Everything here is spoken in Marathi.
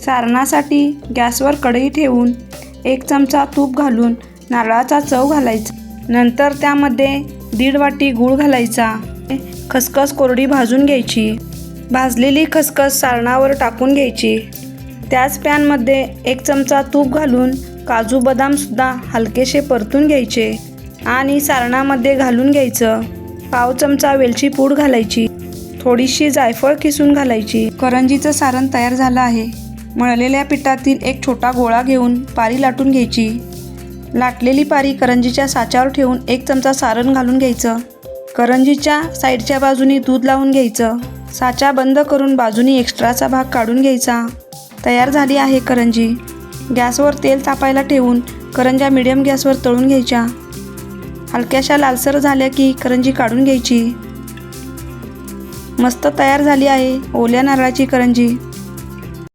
सारणासाठी गॅसवर कढई ठेवून 1 चमचा तूप घालून नारळाचा चव घालायचा. नंतर त्यामध्ये 1.5 वाटी गूळ घालायचा. खसखस कोरडी भाजून घ्यायची. भाजलेली खसखस सारणावर टाकून घ्यायची. त्याच पॅनमध्ये 1 चमचा तूप घालून काजू बदामसुद्धा हलकेसे परतून घ्यायचे आणि सारणामध्ये घालून घ्यायचं. पाव चमचा वेलची पूड घालायची. थोडीशी जायफळ किसून घालायची. करंजीचं सारण तयार झालं आहे. मळलेल्या पिठातील एक छोटा गोळा घेऊन पारी लाटून घ्यायची. लाटलेली पारी करंजीच्या साच्यावर ठेवून 1 चमचा सारण घालून घ्यायचं. करंजीच्या साईडच्या बाजूनी दूध लावून घ्यायचं. साचा बंद करून बाजूनी एक्स्ट्राचा भाग काढून घ्यायचा. तयार झाली आहे करंजी. गॅसवर तेल तापायला ठेवून करंज्या मिडियम गॅसवर तळून घ्यायच्या. हलक्याशा लालसर झाल्या की करंजी काढून घ्यायची. मस्त तयार झाली आहे ओल्या नारळाची करंजी.